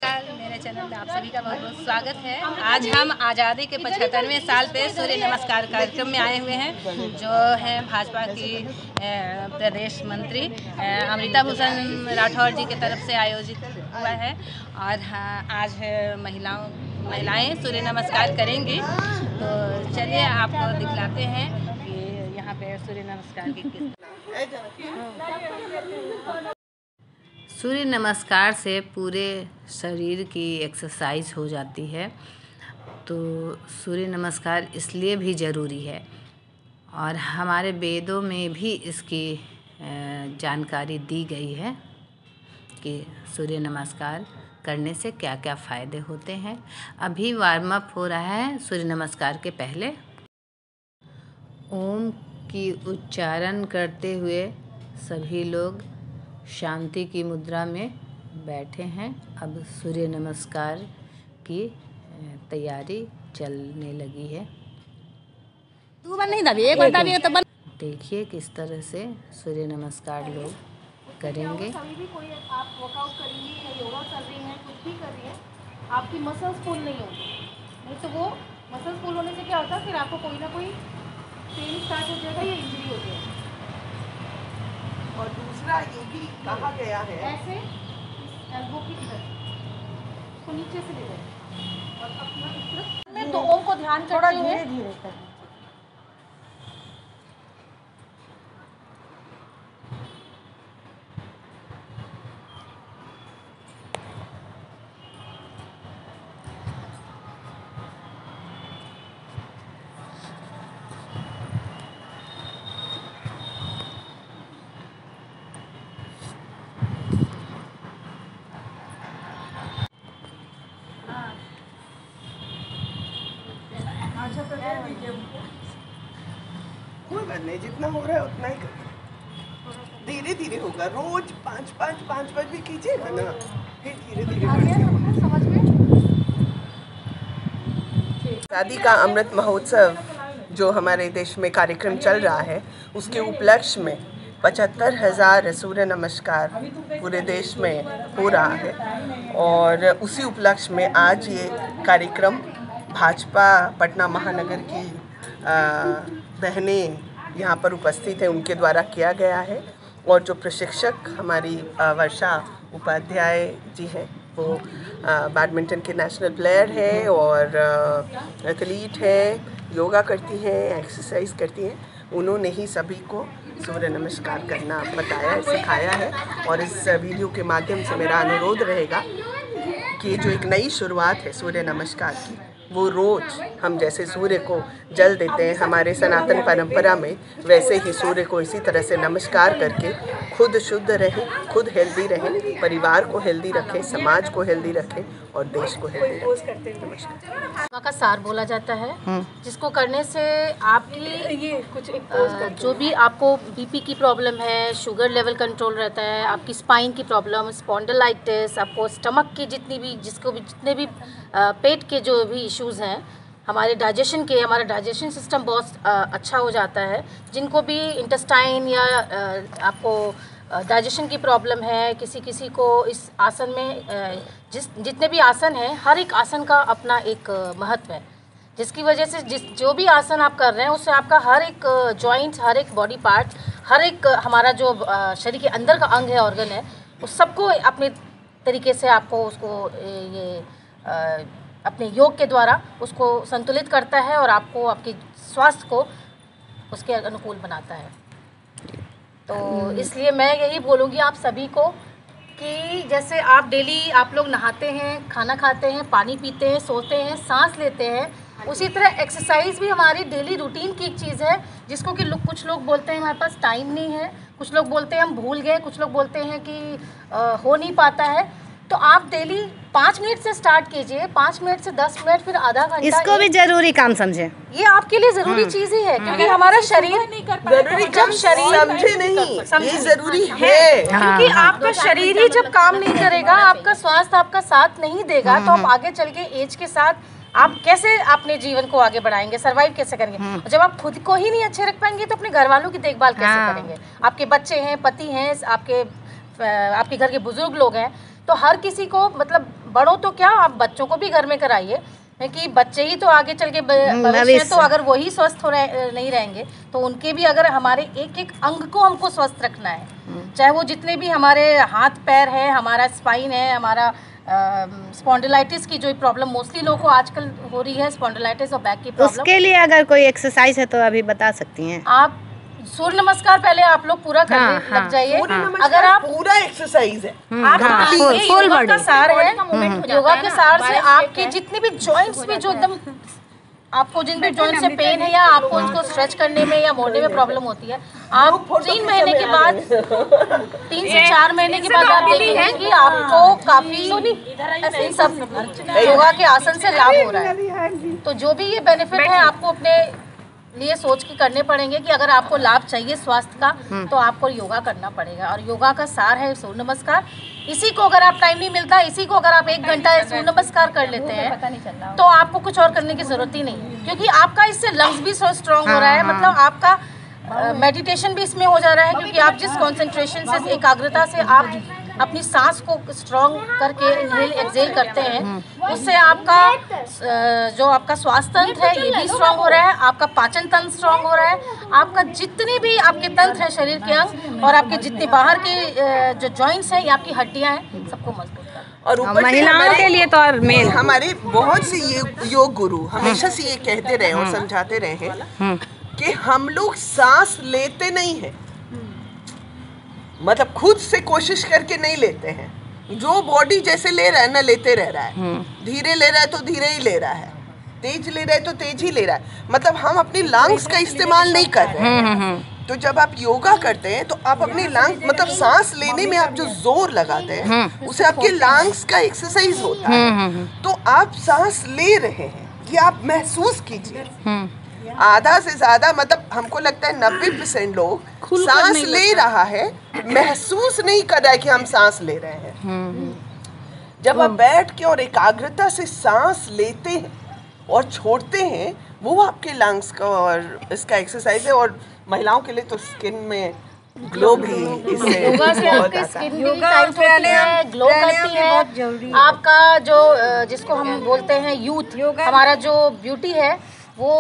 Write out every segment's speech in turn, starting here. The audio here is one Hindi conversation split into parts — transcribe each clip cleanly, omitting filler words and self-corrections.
मेरे चैनल में आप सभी का बहुत बहुत स्वागत है। आज हम आज़ादी के 75वें साल पे सूर्य नमस्कार कार्यक्रम में आए हुए हैं, जो है भाजपा की प्रदेश मंत्री अमृता भूषण राठौर जी की तरफ से आयोजित हुआ है। और आज महिलाएं सूर्य नमस्कार करेंगी, तो चलिए आपको दिखलाते हैं कि यहाँ पे सूर्य नमस्कार की सूर्य नमस्कार से पूरे शरीर की एक्सरसाइज हो जाती है। तो सूर्य नमस्कार इसलिए भी ज़रूरी है और हमारे वेदों में भी इसकी जानकारी दी गई है कि सूर्य नमस्कार करने से क्या क्या फ़ायदे होते हैं। अभी वार्म अप हो रहा है सूर्य नमस्कार के पहले। ओम की उच्चारण करते हुए सभी लोग शांति की मुद्रा में बैठे हैं। अब सूर्य नमस्कार की तैयारी चलने लगी है। देखिए किस तरह से सूर्य नमस्कार लोग करेंगे। कोई आप वर्कआउट करेंगे या योगा कर रही हैं, कुछ भी कर रही हैं, आपकी मसल्स पुल नहीं होगी। नहीं तो वो मसल्स पुल होने से क्या होता है, फिर आपको कोई ना कोई पेन स्टार्ट हो जाएगा या इंजरी हो जाएगी। और दूसरा ये भी कहा गया है, ऐसे इस एल्बो की इधर इसको नीचे से ले जाए और अपना इस तरफ में तो ओम को ध्यान करते हुए धीरे धीरे करना। कोई बात नहीं, जितना हो रहा है उतना ही करिए। धीरे धीरे होगा, रोज 5-5 भी कीजिएगा ना, फिर धीरे धीरे। आज़ादी का अमृत महोत्सव जो हमारे देश में कार्यक्रम चल रहा है, उसके उपलक्ष्य में 75,000 सूर्य नमस्कार पूरे देश में हो रहा है। और उसी उपलक्ष्य में आज ये कार्यक्रम भाजपा पटना महानगर की बहनें यहाँ पर उपस्थित हैं, उनके द्वारा किया गया है। और जो प्रशिक्षक हमारी वर्षा उपाध्याय जी हैं, वो बैडमिंटन के नेशनल प्लेयर है और एथलीट है, योगा करती हैं, एक्सरसाइज करती हैं। उन्होंने ही सभी को सूर्य नमस्कार करना बताया, सिखाया है। और इस वीडियो के माध्यम से मेरा अनुरोध रहेगा कि जो एक नई शुरुआत है सूर्य नमस्कार की, वो रोज़ हम जैसे सूर्य को जल देते हैं हमारे सनातन परंपरा में, वैसे ही सूर्य को इसी तरह से नमस्कार करके खुद शुद्ध रहें, खुद हेल्दी रहें, परिवार को हेल्दी रखें, समाज को हेल्दी रखें और देश को हेल्दी रखें। नमस्कार। का सार बोला जाता है, जिसको करने से आपकी ये कुछ जो भी आपको बीपी की प्रॉब्लम है, शुगर लेवल कंट्रोल रहता है, आपकी स्पाइन की प्रॉब्लम, स्पॉन्डिलाइटिस, आपको स्टमक की जितने भी पेट के जो भी इश्यूज़ हैं, हमारे डाइजेशन के, हमारा डाइजेशन सिस्टम बहुत अच्छा हो जाता है। जिनको भी इंटेस्टाइन या आपको डाइजेशन की प्रॉब्लम है, किसी को इस आसन में जितने भी आसन हैं, हर एक आसन का अपना एक महत्व है, जिसकी वजह से जो भी आसन आप कर रहे हैं उससे आपका हर एक जॉइंट, हर एक बॉडी पार्ट, हर एक हमारा जो शरीर के अंदर का अंग है, ऑर्गन है, उस सबको अपने तरीके से आपको उसको अपने योग के द्वारा उसको संतुलित करता है और आपको आपके स्वास्थ्य को उसके अनुकूल बनाता है। तो इसलिए मैं यही बोलूँगी आप सभी को कि जैसे आप डेली आप लोग नहाते हैं, खाना खाते हैं, पानी पीते हैं, सोते हैं, सांस लेते हैं, उसी तरह एक्सरसाइज भी हमारी डेली रूटीन की एक चीज़ है, जिसको कि कुछ लोग बोलते हैं हमारे पास टाइम नहीं है, कुछ लोग बोलते हैं हम भूल गए, कुछ लोग बोलते हैं कि हो नहीं पाता है। तो आप डेली 5 मिनट से स्टार्ट कीजिए, 5 मिनट से 10 मिनट, फिर आधा घंटा। इसको भी जरूरी काम समझे, ये आपके लिए जरूरी चीज ही है, क्योंकि हमारा शरीर जरूरी जब शरीर समझे नहीं, ये जरूरी है, क्योंकि आपका शरीर ही जब काम नहीं करेगा, आपका स्वास्थ्य आपका साथ नहीं देगा, तो आप आगे चल के एज के साथ आप कैसे अपने जीवन को आगे बढ़ाएंगे, सरवाइव कैसे करेंगे। जब आप खुद को ही नहीं अच्छे रख पाएंगे तो अपने घर वालों की देखभाल कैसे करेंगे। आपके बच्चे हैं, पति हैं, आपके घर के बुजुर्ग लोग हैं, तो हर किसी को मतलब बड़ों तो क्या, आप बच्चों को भी घर में कराइए, क्योंकि बच्चे ही तो आगे चल के भविष्य है। तो अगर वही स्वस्थ नहीं रहेंगे तो उनके भी, अगर हमारे एक एक अंग को हमको स्वस्थ रखना है, चाहे वो जितने भी हमारे हाथ पैर है, हमारा स्पाइन है, हमारा स्पॉन्डिलाइटिस की जो प्रॉब्लम मोस्टली लोगों को आजकल हो रही है, स्पॉन्डिलाइटिस और बैक की प्रॉब्लम, उसके लिए अगर कोई एक्सरसाइज है तो अभी बता सकती हैं आप। सूर्य नमस्कार पहले आप लोग पूरा कर लग जाइए। अगर आप पूरा एक्सरसाइज है, आप योगा का सार है, योगा के सार से आपके जितने भी जॉइंट्स में जो एकदम आपको जिन भी जॉइंट से पेन है या आपको उनको स्ट्रेच करने में या मोड़ने में प्रॉब्लम होती है, आप 3 महीने के बाद 3 से 4 महीने के बाद आप देखेंगे कि आपको काफी इन सब योगा के आसन से लाभ हो रहा है। तो जो भी ये बेनिफिट है आपको अपने लिए सोच के करने पड़ेंगे कि अगर आपको लाभ चाहिए स्वास्थ्य का तो आपको योगा करना पड़ेगा। और योगा का सार है सूर्य नमस्कार। इसी को अगर आप टाइम नहीं मिलता, इसी को अगर आप 1 घंटा सूर्य नमस्कार कर लेते हैं तो आपको कुछ और करने की जरूरत ही नहीं, क्योंकि आपका इससे लंग्स भी स्ट्रॉन्ग हो रहा है, मतलब आपका मेडिटेशन भी इसमें हो जा रहा है, क्योंकि आप जिस कंसंट्रेशन से, एकाग्रता से आप अपनी सांस को स्ट्रॉन्ग करके इनहेल एक्सहेल करते हैं, उससे आपका जो आपका स्वास्थ्य तंत्र है ये भी स्ट्रॉन्ग हो रहा है, आपका पाचन तंत्र स्ट्रॉन्ग हो रहा है, आपका जितने भी आपके तंत्र है शरीर के अंग और आपके जितने बाहर के जो जॉइंट्स हैं या आपकी हड्डियां हैं सबको मजबूत कर। और ऊपर महिलाओं के लिए तो और मेन हमारे बहुत से योग गुरु हमेशा से ये कहते रहे और समझाते रहे हैं कि हम लोग सांस लेते नहीं हैं, मतलब खुद से कोशिश करके नहीं लेते हैं। जो बॉडी जैसे ले रहा है ना, लेते रह रहा है, धीरे ले रहा है तो धीरे ही ले रहा है, तेज ले रहा है तो तेज ही ले रहा है, मतलब हम अपनी लंग्स का इस्तेमाल नहीं कर रहे हैं। तो जब आप योगा करते हैं तो आप अपनी लंग्स, मतलब सांस लेने में आप जो जोर लगाते हैं उसे आपके लंग्स का एक्सरसाइज होता है। तो आप सांस ले रहे हैं ये आप महसूस कीजिए। आधा से ज्यादा, मतलब हमको लगता है 90% लोग सांस ले रहा है, महसूस नहीं कर रहा है कि हम सांस ले रहे हैं। जब आप बैठ के और एकाग्रता से सांस लेते हैं और छोड़ते हैं, वो आपके लंग्स का और इसका एक्सरसाइज है। और महिलाओं के लिए तो स्किन में ग्लो भी इससे योगा से आपकी स्किन भी टाइट होती है, ग्लो करती है। आपका जो जिसको हम बोलते हैं यूथ, हमारा जो ब्यूटी है वो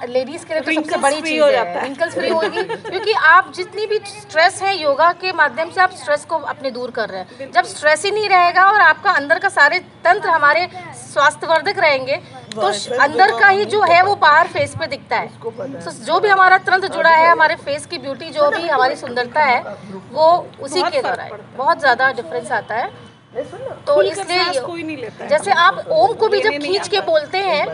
लेडीज के लिए तो सबसे बड़ी चीज है, रिंकल्स फ्री होगी, क्योंकि आप जितनी भी स्ट्रेस है योगा के माध्यम से आप स्ट्रेस को अपने दूर कर रहे हैं। जब स्ट्रेस ही नहीं रहेगा और आपका अंदर का सारे तंत्र हमारे स्वास्थ्यवर्धक रहेंगे तो अंदर का ही जो है वो बाहर फेस पे दिखता है। तो जो भी हमारा तंत्र जुड़ा है, हमारे फेस की ब्यूटी, जो भी हमारी सुंदरता है वो उसी के द्वारा है। बहुत ज्यादा डिफरेंस आता है। तो इसलिए जैसे आप ओम को भी जब खींच के बोलते हैं,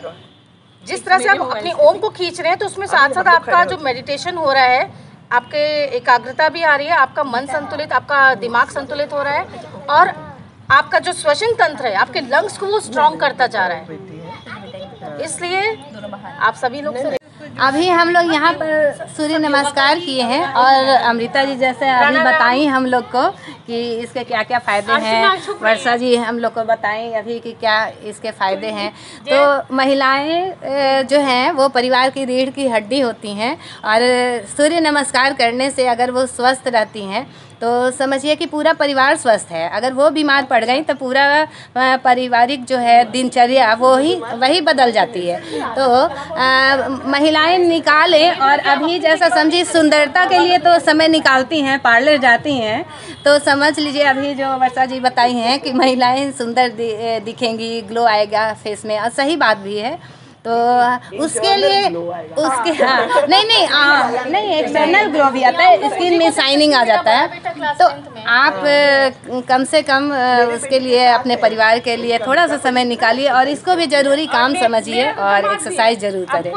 जिस तरह से आप अपने ओम को खींच रहे हैं, तो उसमें साथ साथ आपका जो मेडिटेशन हो रहा है, आपके एकाग्रता भी आ रही है, आपका मन संतुलित, आपका दिमाग संतुलित हो रहा है और आपका जो श्वसन तंत्र है, आपके लंग्स को वो स्ट्रॉन्ग करता जा रहा है। इसलिए आप सभी लोग से अभी हम लोग यहाँ पर सूर्य नमस्कार किए हैं और अमृता जी जैसे अभी बताई हम लोग को कि इसके क्या क्या फ़ायदे हैं, वर्षा जी हम लोग को बताएं अभी कि क्या इसके फ़ायदे हैं। तो महिलाएं जो हैं वो परिवार की रीढ़ की हड्डी होती हैं और सूर्य नमस्कार करने से अगर वो स्वस्थ रहती हैं तो समझिए कि पूरा परिवार स्वस्थ है। अगर वो बीमार पड़ गई तो पूरा पारिवारिक जो है दिनचर्या वही बदल जाती है। तो महिलाएं निकालें और अभी जैसा समझिए सुंदरता के लिए तो समय निकालती हैं, पार्लर जाती हैं, तो समझ लीजिए अभी जो वर्षा जी बताई हैं कि महिलाएं सुंदर दिखेंगी, ग्लो आएगा फेस में, और सही बात भी है। तो उसके लिए उसके नहीं एक्सटर्नल ग्लो भी आता है, स्किन में शाइनिंग आ जाता है। तो आप कम से कम उसके लिए अपने परिवार के लिए थोड़ा सा समय निकालिए और इसको भी ज़रूरी काम समझिए और एक्सरसाइज ज़रूर करें।